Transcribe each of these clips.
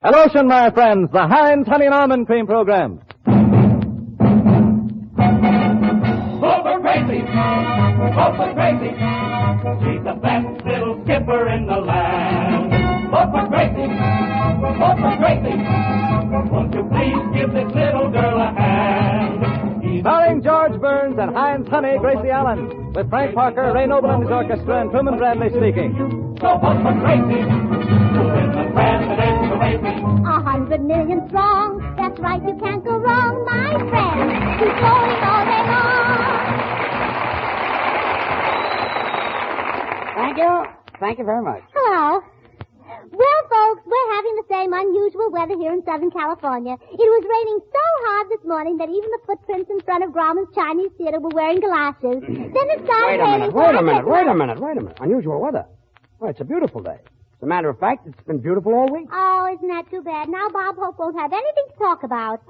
Hello, my friends, the Heinz Honey and Almond Cream Program. Vote for Gracie! Vote for Gracie! She's the best little skipper in the land. Vote for Gracie! Vote for Gracie! Won't you please give this little girl a hand? Starring George Burns and Heinz Honey, Gracie Allen, with Frank Parker, Ray Noble and his orchestra, and Truman Bradley speaking. So vote for Gracie! To win the presidential race. 100 million strong. That's right, you can't go wrong, my friend. Keep going all day long. Thank you. Thank you very much. Hello. Well, folks, we're having the same unusual weather here in Southern California. It was raining so hard this morning that even the footprints in front of Grauman's Chinese Theater were wearing galoshes. Then it started raining. Wait a minute. Unusual weather. Well, it's a beautiful day. As a matter of fact, it's been beautiful all week. Oh, isn't that too bad? Now Bob Hope won't have anything to talk about.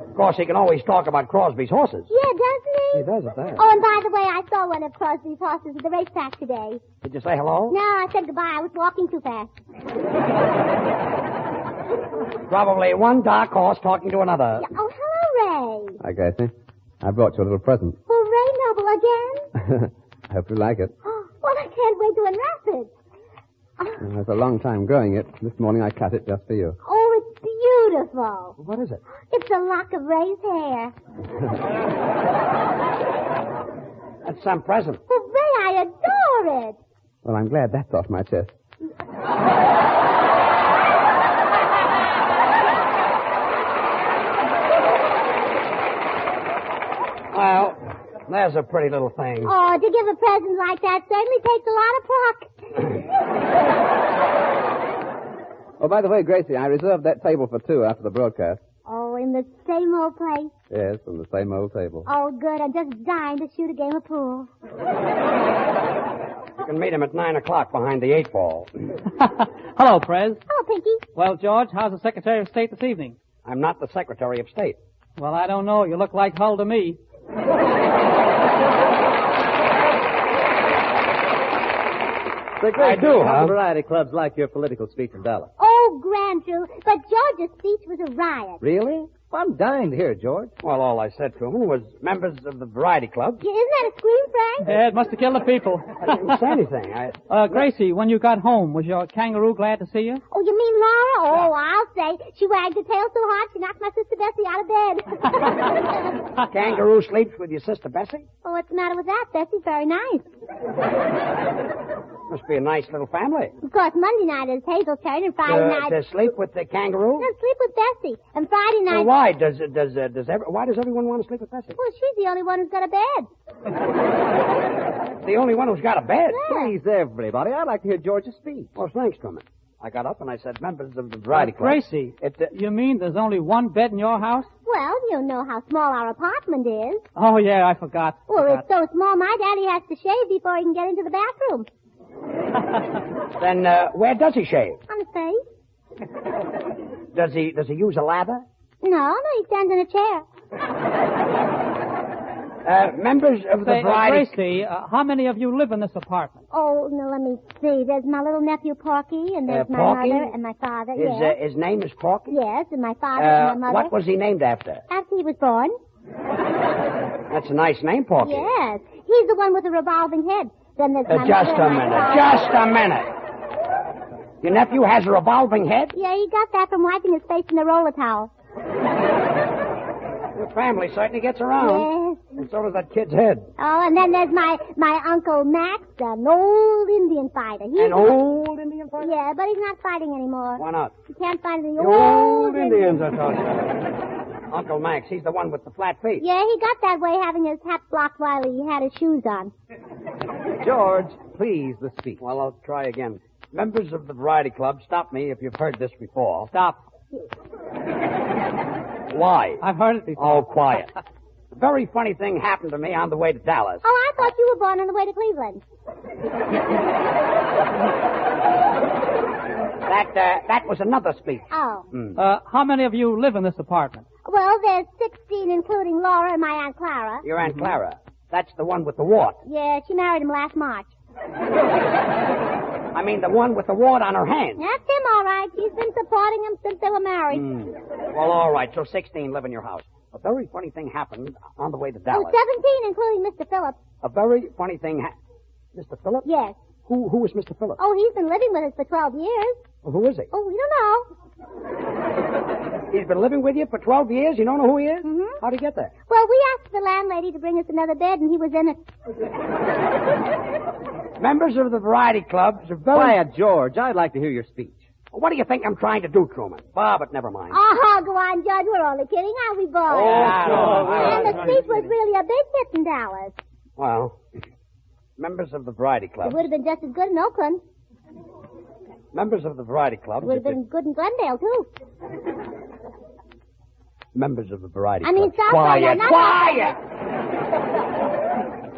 Of course, he can always talk about Crosby's horses. Yeah, doesn't he? He does, at that. Oh, and by the way, I saw one of Crosby's horses at the racetrack today. Did you say hello? No, I said goodbye. I was walking too fast. Probably one dark horse talking to another. Yeah. Oh, hello, Ray. Hi, Gracie. I brought you a little present. For Ray Noble again? I hope you like it. Well, I can't wait to unwrap it. It was a long time growing it. This morning I cut it just for you. Oh, it's beautiful. What is it? It's a lock of Ray's hair. That's some present. Well, Ray, I adore it. Well, I'm glad that's off my chest. Well, there's a pretty little thing. Oh, to give a present like that certainly takes a lot of pluck. Oh, by the way, Gracie, I reserved that table for two after the broadcast. Oh, in the same old place? Yes, on the same old table. Oh, good. I'm just dying to shoot a game of pool. You can meet him at 9 o'clock behind the 8 ball. Hello, Prez. Hello, Pinky. Well, George, how's the Secretary of State this evening? I'm not the Secretary of State. Well, I don't know. You look like Hull to me. I do, huh? Variety clubs like your political speech in Dallas. Oh, grand, Drew. But George's speech was a riot. Really? Well, I'm dying to hear it, George. Well, all I said to him was members of the Variety Club. Yeah, isn't that a scream, Frank? Yeah, it must have killed the people. I didn't say anything. Gracie, when you got home, was your kangaroo glad to see you? Oh, you mean Laura? Oh, I'll say. She wagged her tail so hard she knocked my sister Bessie out of bed. Kangaroo sleeps with your sister Bessie? Oh, what's the matter with that? Bessie's very nice. Must be a nice little family. Of course, Monday night is Hazel's turn, and Friday night... To sleep with the kangaroo? No, sleep with Bessie. And Friday night... Well, why? Why does everyone want to sleep with Bessie? Well, she's the only one who's got a bed. The only one who's got a bed? Yeah. Please, everybody, I'd like to hear George's speech. Well, thanks, Truman. I got up and I said, members of the Variety Club. Gracie, you mean there's only one bed in your house? Well, you know how small our apartment is. Oh, yeah, I forgot. Well, it's so small, my daddy has to shave before he can get into the bathroom. Then, where does he shave? On his face? Does he use a lather? No, he stands in a chair. Members of the Variety... Gracie, how many of you live in this apartment? Oh, no, let me see. There's my little nephew, Porky, and there's my Porky? mother and my father. Yes. His name is Porky? Yes, and my father and my mother. What was he named after? After he was born. That's a nice name, Porky. Yes. He's the one with the revolving head. Then there's my Just mother a and my minute. father. Just a minute. Your nephew has a revolving head? Yeah, he got that from wiping his face in the roller towel. Your family certainly gets around. Yes. And so does that kid's head. Oh, and then there's my Uncle Max, an old Indian fighter. An old Indian fighter? Yeah, but he's not fighting anymore. Why not? You can't find the The old Indians are talking. Uncle Max, he's the one with the flat feet. Yeah, he got that way having his hat blocked while he had his shoes on. George, please, the speech. Well, I'll try again. Members of the Variety Club, stop me if you've heard this before. Stop. Why? I've heard it before. Oh, quiet. A very funny thing happened to me on the way to Dallas. Oh, I thought you were born on the way to Cleveland. That was another speech. Oh. How many of you live in this apartment? Well, there's 16, including Laura and my Aunt Clara. Your Aunt Clara. That's the one with the wart. Yeah, she married him last March. I mean the one with the wart on her hand. That's him, all right. She's been supporting him since they were married. Well, all right. So 16 live in your house. A very funny thing happened on the way to Dallas. 17, including Mr. Phillips. A very funny thing Mr. Phillips? Yes. Who is Mr. Phillips? Oh, he's been living with us for 12 years. Well, who is he? Oh, we don't know. He's been living with you for 12 years? You don't know who he is? Mm-hmm. How'd he get there? Well, we asked the landlady to bring us another bed, and he was in it. Members of the Variety Club are very... Quiet, George. I'd like to hear your speech. What do you think I'm trying to do, Truman? But never mind. Oh, go on, Judge. We're only kidding, aren't we, boys? And the speech was really a big hit in Dallas. Well, members of the Variety Club. It would have been just as good in Oakland. Members of the Variety Club. It would have been good in Glendale, too. Members of the Variety Club. I mean, South Quiet!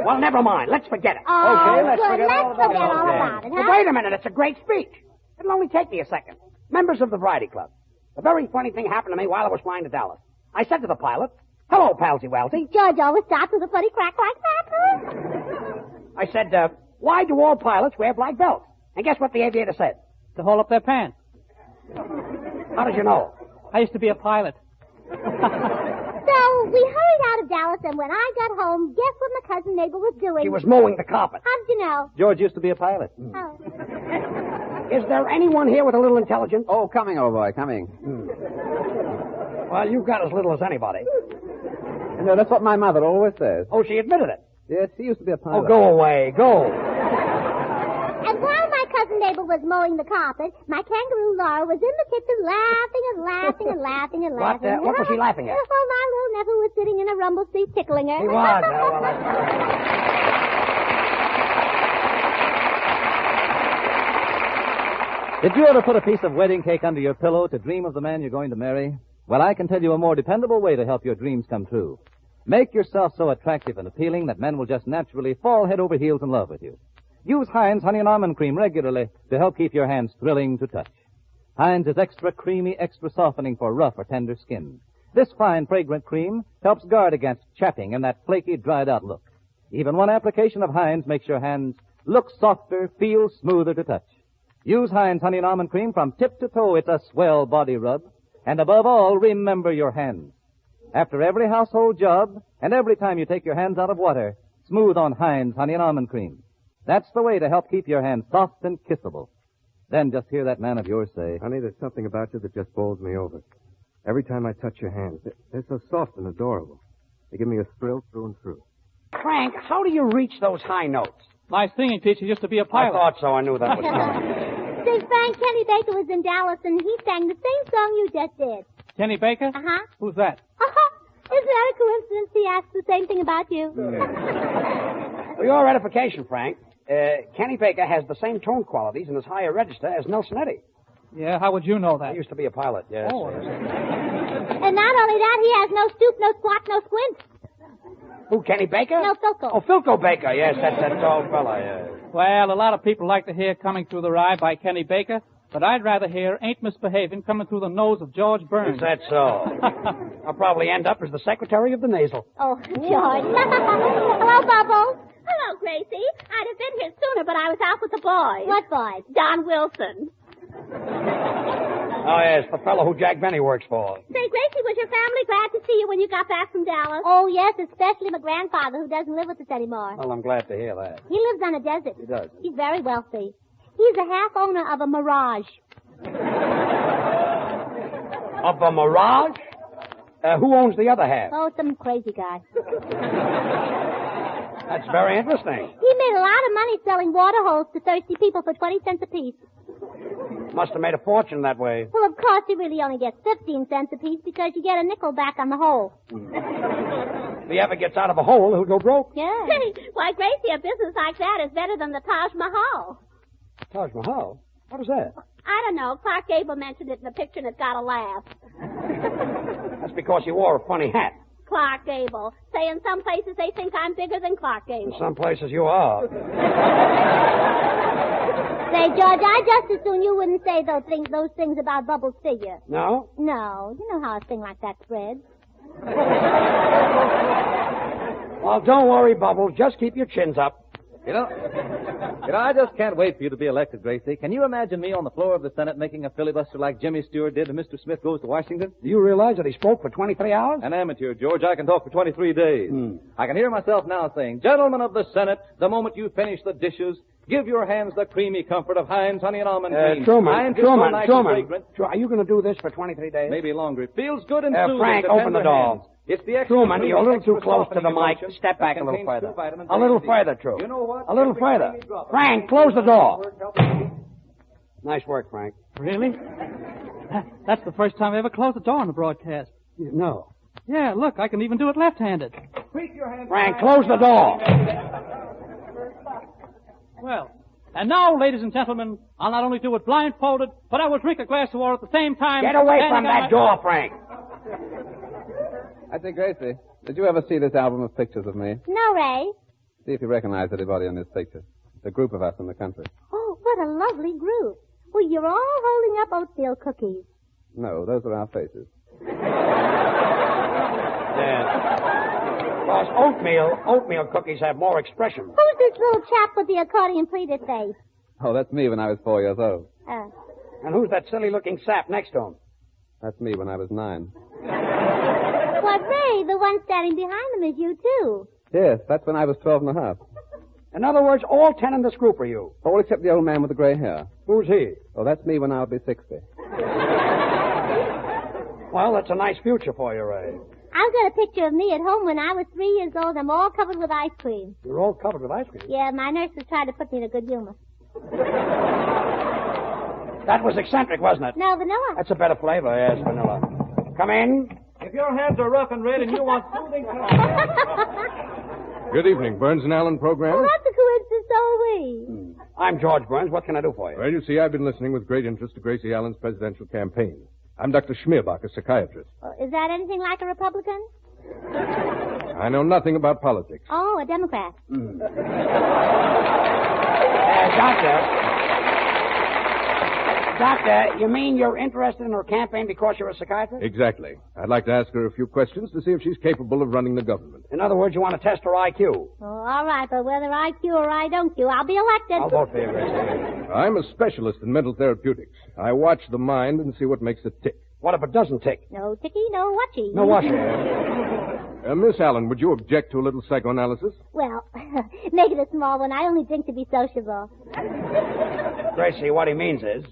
Well, never mind. Let's forget it. Oh, Okay, let's good. forget Let's all forget about all it. about it, Well, huh? wait a minute. It's a great speech. It'll only take me a second. Members of the Variety Club. A very funny thing happened to me while I was flying to Dallas. I said to the pilot, "Hello, Palsy Walsy." Judge always starts with a funny crack like that, huh? I said, "Why do all pilots wear black belts?" And guess what the aviator said? To hold up their pants. How did you know? I used to be a pilot. So we hurried out of Dallas, and when I got home, guess what my cousin Mabel was doing? She was mowing the carpet. How'd you know? George used to be a pilot. Oh. Is there anyone here with a little intelligence? Oh, coming, old boy, coming. Well, you've got as little as anybody. You know, that's what my mother always says. Oh, she admitted it. Yes, she used to be a Oh, pilot. go away. Go. And while my cousin Mabel was mowing the carpet, my kangaroo Laura was in the kitchen laughing and laughing and laughing and What, laughing. what was she laughing at? Well, my little nephew was sitting in a rumble seat tickling her. He was. Well, that's... Did you ever put a piece of wedding cake under your pillow to dream of the man you're going to marry? Well, I can tell you a more dependable way to help your dreams come true. Make yourself so attractive and appealing that men will just naturally fall head over heels in love with you. Use Heinz Honey and Almond Cream regularly to help keep your hands thrilling to touch. Heinz is extra creamy, extra softening for rough or tender skin. This fine, fragrant cream helps guard against chapping and that flaky, dried-out look. Even one application of Heinz makes your hands look softer, feel smoother to touch. Use Heinz Honey and Almond Cream from tip to toe. It's a swell body rub. And above all, remember your hands. After every household job and every time you take your hands out of water, smooth on Heinz Honey and Almond Cream. That's the way to help keep your hands soft and kissable. Then just hear that man of yours say, Honey, there's something about you that just bowls me over. Every time I touch your hands, they're so soft and adorable. They give me a thrill through and through. Frank, how do you reach those high notes? My singing teacher used to be a I pilot. thought so. I knew that was coming. Say, Frank, Kenny Baker was in Dallas, and he sang the same song you just did. Kenny Baker? Uh-huh. Who's that? Isn't that a coincidence? He asked the same thing about you. For your edification, Frank, Kenny Baker has the same tone qualities in his higher register as Nelson Eddy. Yeah, how would you know He that? used to be a pilot, yes. Oh. And not only that, he has no stoop, no squat, no squint. Who, Kenny Baker? No, Philco. Oh, Philco Baker, yes, that's that tall fella, yes. Well, a lot of people like to hear Coming Through the Rye by Kenny Baker, but I'd rather hear Ain't Misbehaving coming through the nose of George Burns. Is that so? I'll probably end up as the secretary of the nasal. Oh, George. Hello, Bubbles. Hello, Gracie. I'd have been here sooner, but I was out with the boys. What boys? Don Wilson. Oh, yes, the fellow who Jack Benny works for. Say, Gracie, was your family glad to see you when you got back from Dallas? Oh, yes, especially my grandfather, who doesn't live with us anymore. Well, I'm glad to hear that. He lives on a desert. He does. He's very wealthy. He's a half owner of a Mirage. Of the Mirage? Who owns the other half? Oh, some crazy guy. That's very interesting. He made a lot of money selling water holes to thirsty people for 20 cents apiece. Must have made a fortune that way. Well, of course, he really only gets 15 cents apiece because you get a nickel back on the hole. If he ever gets out of a hole, he'll go broke. Yeah. Why, Gracie, a business like that is better than the Taj Mahal. Taj Mahal? What is that? I don't know. Clark Gable mentioned it in the picture and it got a laugh. That's because he wore a funny hat. Clark Gable. Say, in some places they think I'm bigger than Clark In Gable. some places you are. Say, George, I just as soon you wouldn't say those things about Bubbles' figure. No? No, you know how a thing like that spreads. Well, don't worry, Bubbles. Just keep your chins up. You know, You know, I just can't wait for you to be elected, Gracie. Can you imagine me on the floor of the Senate making a filibuster like Jimmy Stewart did to Mr. Smith Goes to Washington? Do you realize that he spoke for 23 hours? An amateur, George. I can talk for 23 days. I can hear myself now saying, Gentlemen of the Senate, the moment you finish the dishes, give your hands the creamy comfort of Heinz Honey and Almond Cream. Truman. Are you going to do this for 23 days? Maybe longer. It feels good and soothing. Frank, to open the tender door. hands. It's the Truman, you're a little too close to the softening mic. emulsion Step back that a little contains further. two vitamins A little A, further, True. You know what? A little further. Frank, close the door. Nice work, Frank. Really? That's the first time I ever closed the door on a broadcast. No. Yeah, look, I can even do it left-handed. Frank, close the door. Well, and now, ladies and gentlemen, I'll not only do it blindfolded, but I will drink a glass of water at the same time. Get away standing from on that my- door, Frank. I say, Gracie, did you ever see this album of pictures of me? No, Ray. See if you recognize anybody in this picture. It's a group of us in the country. Oh, what a lovely group. Well, you're all holding up oatmeal cookies. No, those are our faces. Because oatmeal cookies have more expression. Who's this little chap with the accordion pleated face? Oh, that's me when I was 4 years old. And who's that silly-looking sap next to him? That's me when I was 9. Why, Ray, the one standing behind them is you, too. Yes, that's when I was 12 and a half. In other words, all 10 in this group are you. All except the old man with the gray hair. Who's he? Oh, that's me when I'll be 60. Well, that's a nice future for you, Ray. I've got a picture of me at home when I was 3 years old. I'm all covered with ice cream. You're all covered with ice cream. Yeah, my nurse was trying to put me in a good humor. That was eccentric, wasn't it? No, vanilla. That's a better flavor, yes, vanilla. Come in. If your hands are rough and red and you want soothing... Good evening, Burns and Allen program. Well, that's a coincidence, so are we. I'm George Burns. What can I do for you? Well, you see, I've been listening with great interest to Gracie Allen's presidential campaign. I'm Dr. Schmierbach, a psychiatrist. Is that anything like a Republican? I know nothing about politics. Oh, a Democrat. Doctor, you mean you're interested in her campaign because you're a psychiatrist? Exactly. I'd like to ask her a few questions to see if she's capable of running the government. In other words, you want to test her IQ. Oh, all right, but whether I Q or I don't Q, I'll be elected. I'll vote for you, Gracie. I'm a specialist in mental therapeutics. I watch the mind and see what makes it tick. What if it doesn't tick? No ticky, no watchy. No washer. Miss Allen, would you object to a little psychoanalysis? Well, make it a small one. I only drink to be sociable. Gracie, what he means is,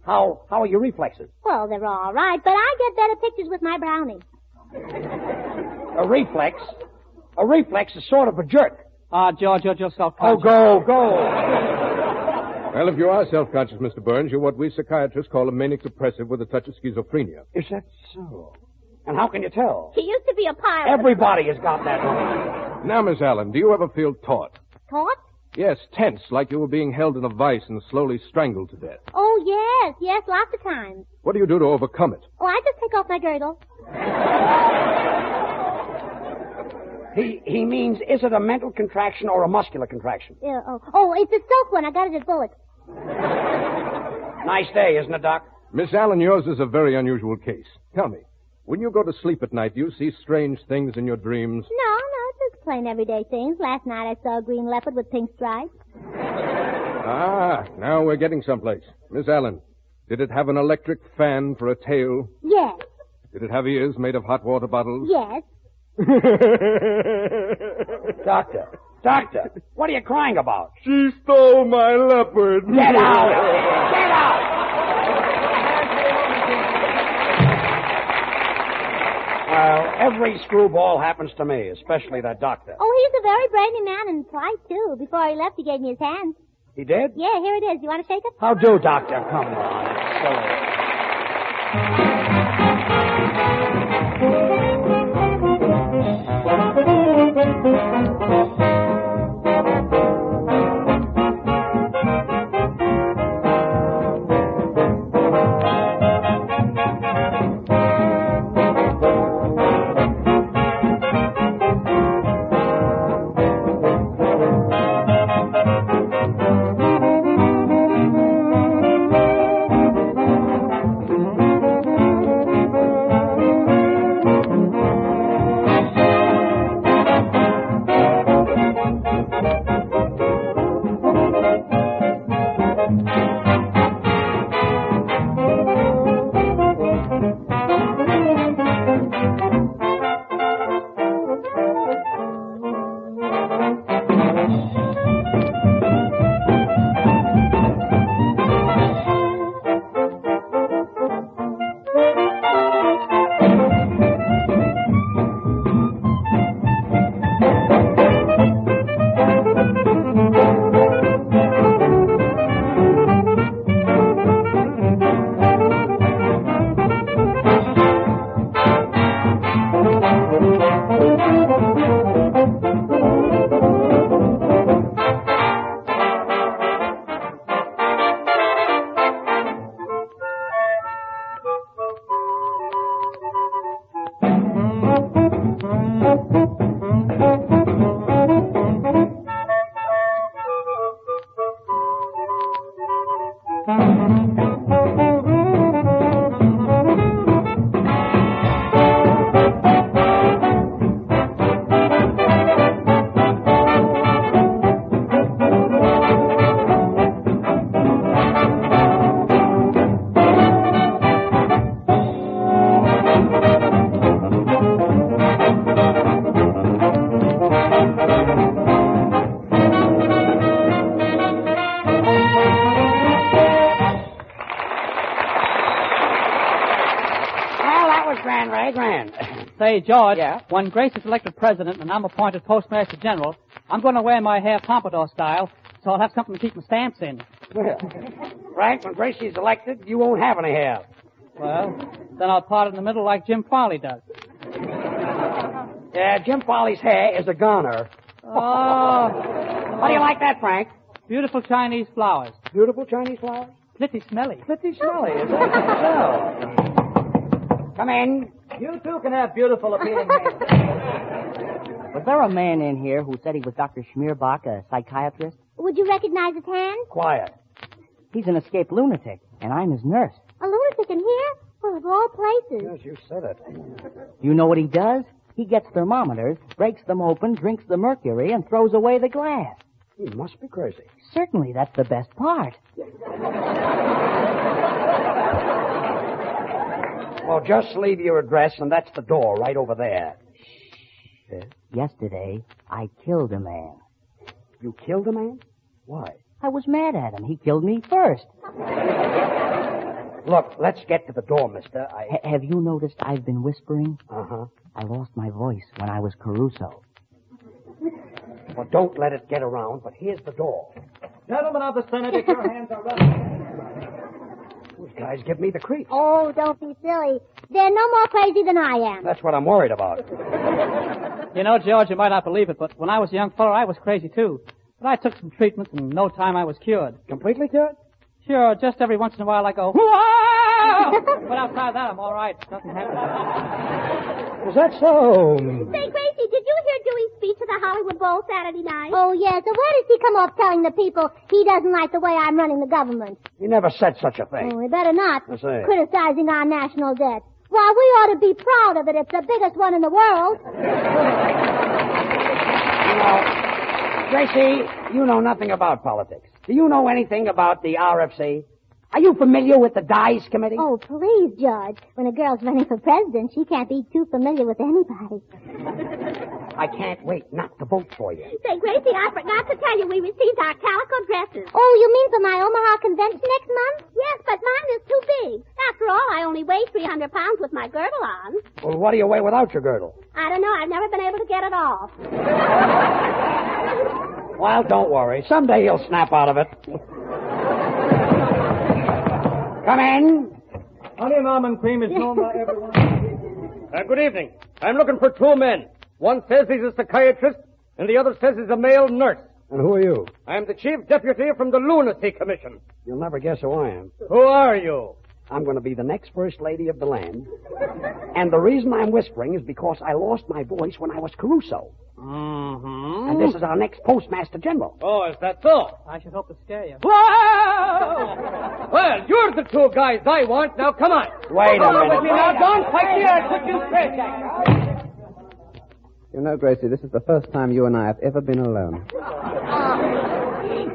how are your reflexes? Well, they're all right, but I get better pictures with my brownie. A reflex is sort of a jerk. George, you're just Oh, self-conscious. go. Well, if you are self-conscious, Mr. Burns, you're what we psychiatrists call a manic depressive with a touch of schizophrenia. Is that so? And how can you tell? He used to be a pilot. Everybody has got that wrong. Now, Miss Allen, do you ever feel taut? Taut? Yes, tense, like you were being held in a vice and slowly strangled to death. Oh, yes, lots of times. What do you do to overcome it? Oh, I just take off my girdle. He means, is it a mental contraction or a muscular contraction? Yeah, oh, it's a silk one. I got it at Bullock. Nice day, isn't it, Doc? Miss Allen, yours is a very unusual case. Tell me, when you go to sleep at night, do you see strange things in your dreams? No, just plain everyday things. Last night I saw a green leopard with pink stripes. Now we're getting someplace. Miss Allen, did it have an electric fan for a tail? Yes, Did it have ears made of hot water bottles? yes. Doctor, what are you crying about? She stole my leopard. Get out! Get out! Well, every screwball happens to me, especially that doctor. Oh, he's a very brainy man and polite, too. Before he left, he gave me his hand. He did? Yeah, here it is. You want to shake it? How do, Doctor? Come on. It's silly. was grand, Ray, grand. Say, George, Yeah? when Grace is elected president and I'm appointed postmaster general, I'm going to wear my hair pompadour style, so I'll have something to keep my stamps in. Well, Frank, when Gracie's elected, you won't have any hair. Well, then I'll part it in the middle like Jim Farley does. Yeah, Jim Farley's hair is a goner. Oh. How do you like that, Frank? Beautiful Chinese flowers. Beautiful Chinese flowers? Pretty smelly. Pretty smelly, is that? So. Come in. You too can have beautiful, appealing hands. Was there a man in here who said he was Dr. Schmierbach, a psychiatrist? Would you recognize his hand? Quiet. He's an escaped lunatic, and I'm his nurse. A lunatic in here? Well, of all places. Yes, you said it. You know what he does? He gets thermometers, breaks them open, drinks the mercury, and throws away the glass. He must be crazy. Certainly, that's the best part. Well, just leave your address, and that's the door right over there. Yesterday, I killed a man. You killed a man? Why? I was mad at him. He killed me first. Look, let's get to the door, mister. Have you noticed I've been whispering? Uh-huh. I lost my voice when I was Caruso. Well, don't let it get around, but here's the door. Gentlemen of the Senate, if your hands are ready. Those guys give me the creeps. Oh, don't be silly. They're no more crazy than I am. That's what I'm worried about. You know, George, you might not believe it, but when I was a young fellow, I was crazy too. But I took some treatments, and in no time I was cured. Completely cured? Sure, just every once in a while I go, whoa! But outside that, I'm all right. Nothing happens. Is that so? Say, Gracie, did you hear Dewey's speech at the Hollywood Bowl Saturday night? Oh, yes. So where does he come off telling the people he doesn't like the way I'm running the government? You never said such a thing. Oh, we better not. I see. Criticizing our national debt. Why, we ought to be proud of it. It's the biggest one in the world. You know, Gracie, you know nothing about politics. Do you know anything about the RFC? Are you familiar with the Dice Committee? Oh, please, George. When a girl's running for president, she can't be too familiar with anybody. I can't wait not to vote for you. Say, Gracie, I forgot to tell you we received our calico dresses. Oh, you mean for my Omaha convention next month? Yes, but mine is too big. After all, I only weigh 300 pounds with my girdle on. Well, what do you weigh without your girdle? I don't know. I've never been able to get it off. Well, don't worry. Someday you'll snap out of it. Come in. Honey and almond cream is known by everyone. Good evening. I'm looking for two men. One says he's a psychiatrist, and the other says he's a male nurse. And who are you? I'm the chief deputy from the Lunacy Commission. You'll never guess who I am. Who are you? I'm going to be the next first lady of the land. And the reason I'm whispering is because I lost my voice when I was Caruso. Mm-hmm. And this is our next postmaster general. Oh, is that so? I should hope to scare you. Whoa! Well, you're the two guys I want. Now, come on. Wait a minute. With me now. Don't fight me. I'll put you straight. You know, Gracie, this is the first time you and I have ever been alone.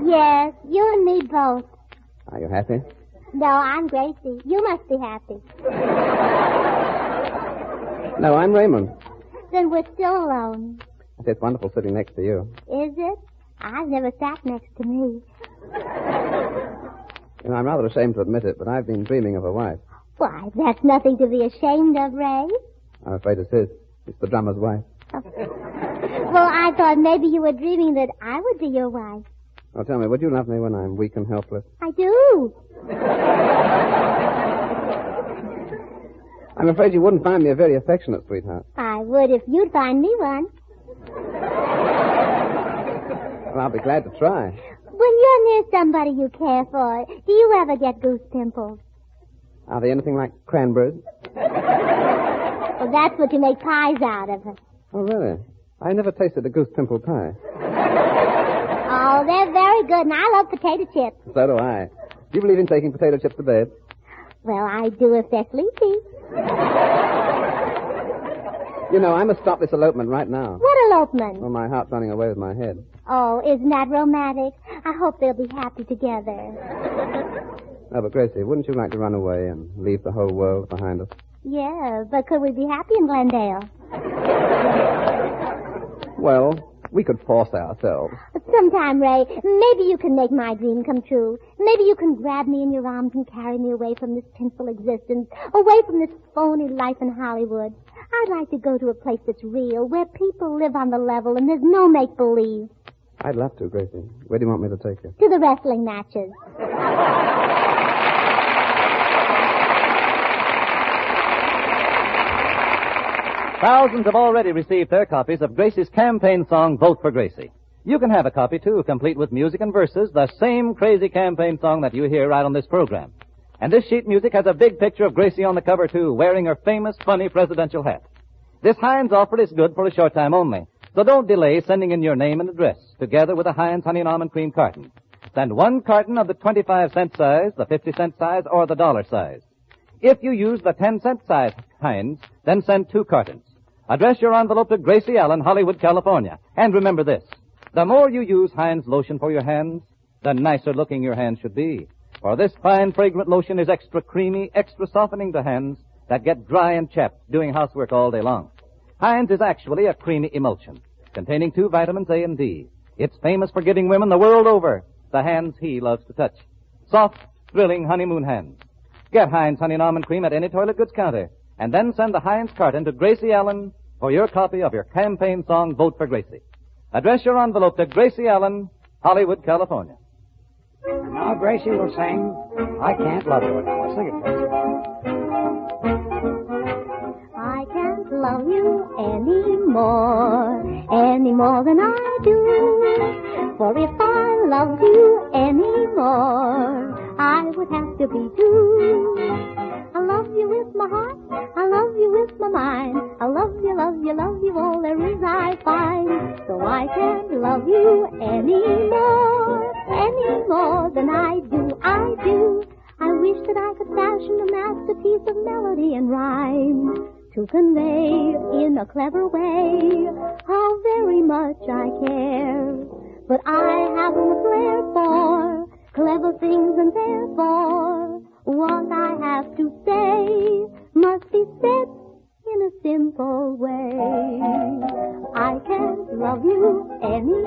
Yes, you and me both. Are you happy? No, I'm Gracie. You must be happy. No, I'm Raymond. Then we're still alone. It's wonderful sitting next to you. Is it? I've never sat next to me. You know, I'm rather ashamed to admit it, but I've been dreaming of a wife. Why, that's nothing to be ashamed of, Ray. I'm afraid it is. It's the drummer's wife. Well, I thought maybe you were dreaming that I would be your wife. Oh, tell me, would you love me when I'm weak and helpless? I do. I'm afraid you wouldn't find me a very affectionate sweetheart. I would if you'd find me one. Well, I'll be glad to try. When you're near somebody you care for, do you ever get goose pimples? Are they anything like cranberries? Well, that's what you make pies out of. Oh, really? I never tasted a goose pimple pie. Oh, they're very good, and I love potato chips. So do I. Do you believe in taking potato chips to bed? Well, I do if they're sleepy. You know, I must stop this elopement right now. What elopement? Well, my heart's running away with my head. Oh, isn't that romantic? I hope they'll be happy together. Oh, but Gracie, wouldn't you like to run away and leave the whole world behind us? Yeah, but could we be happy in Glendale? Well, We could force ourselves. Sometime, Ray, maybe you can make my dream come true. Maybe you can grab me in your arms and carry me away from this tinsel existence, away from this phony life in Hollywood. I'd like to go to a place that's real, where people live on the level and there's no make-believe. I'd love to, Gracie. Where do you want me to take you? To the wrestling matches. Thousands have already received their copies of Gracie's campaign song, Vote for Gracie. You can have a copy, too, complete with music and verses, the same crazy campaign song that you hear right on this program. And this sheet music has a big picture of Gracie on the cover, too, wearing her famous, funny presidential hat. This Heinz offer is good for a short time only, so don't delay sending in your name and address, together with a Heinz Honey and Almond Cream carton. Send one carton of the 25-cent size, the 50-cent size, or the dollar size. If you use the 10-cent size Heinz, then send 2 cartons. Address your envelope to Gracie Allen, Hollywood, California. And remember this, the more you use Heinz lotion for your hands, the nicer looking your hands should be. For this fine, fragrant lotion is extra creamy, extra softening to hands that get dry and chapped doing housework all day long. Heinz is actually a creamy emulsion containing 2 vitamins A and D. It's famous for giving women the world over the hands he loves to touch. Soft, thrilling honeymoon hands. Get Heinz Honey and Almond Cream at any toilet goods counter, and then send the Heinz carton to Gracie Allen for your copy of your campaign song, Vote for Gracie. Address your envelope to Gracie Allen, Hollywood, California. And now Gracie will sing I Can't Love You Anymore. Sing it, Gracie. I can't love you any more than I do. For if I loved you any more, I would have to be two. I love you with my heart, I love you with my mind. I love you, love you, love you, all there is I find. So I can't love you any more than I do. I wish that I could fashion a masterpiece of melody and rhyme to convey in a clever way how very much I care. But I haven't a flair for clever things, and therefore what I have to say must be said in a simple way. I can't love you any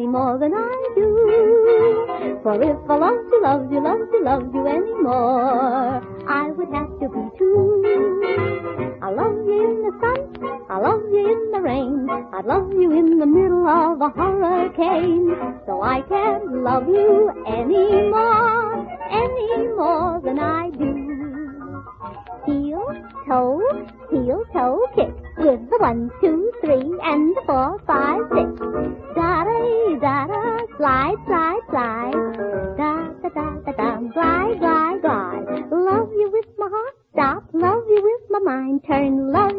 more than I do. For if I loved you any more, I would have to be two. I love you in the sun, I love you in the rain, I'd love you in the middle of a hurricane. So I can't love you any more than I do. Heel, toe, kick, with the 1, 2, 3, and the 4, 5, 6. Da-da, slide, slide, slide. Da-da-da-da-da, glide. Love you with my heart, stop, love you with my mind. Turn, love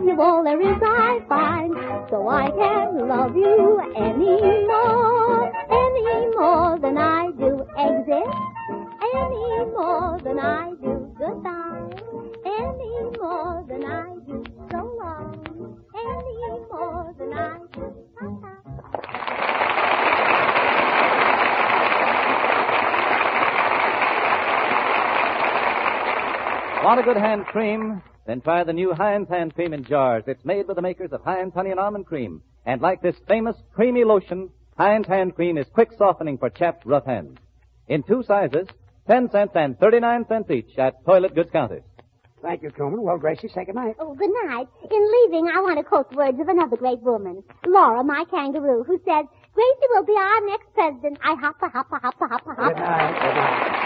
you, all there is I find. So I can't love you any more than I do. Exit, any more than I do. Goodbye, any more than I do. So long, any more than I do. Want a good hand cream? Then try the new Heinz hand cream in jars. It's made with the makers of Heinz Honey and Almond Cream. And like this famous creamy lotion, Heinz hand cream is quick softening for chapped, rough hands. In 2 sizes, 10 cents and 39 cents each at toilet goods counters. Thank you, Truman. Well, Gracie, say goodnight. Oh, good night. In leaving, I want to quote the words of another great woman, Laura, my kangaroo, who said, Gracie will be our next president. I hoppa. Good night.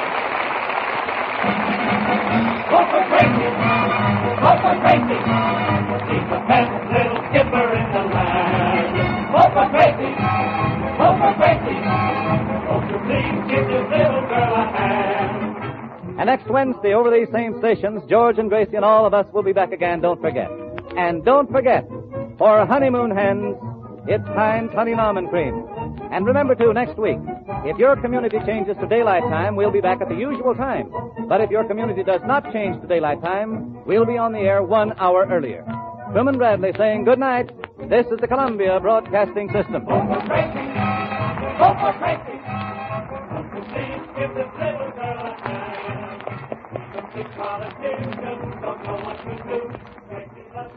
Vote for Gracie! Vote for Gracie! She's the best little skipper in the land. Vote for Gracie! Vote for Gracie! Won't you please give this little girl a hand? And next Wednesday, over these same stations, George and Gracie and all of us will be back again, don't forget. And don't forget, for honeymoon hens, it's Heinz Honey and Almond Cream. And remember, too, next week, if your community changes to daylight time, we'll be back at the usual time. But if your community does not change to daylight time, we'll be on the air 1 hour earlier. Truman Bradley saying good night. This is the Columbia Broadcasting System. Vote for Gracie! Vote for Gracie! Won't you please give this little girl a hand? Some big politicians don't know what to do. Gracie loves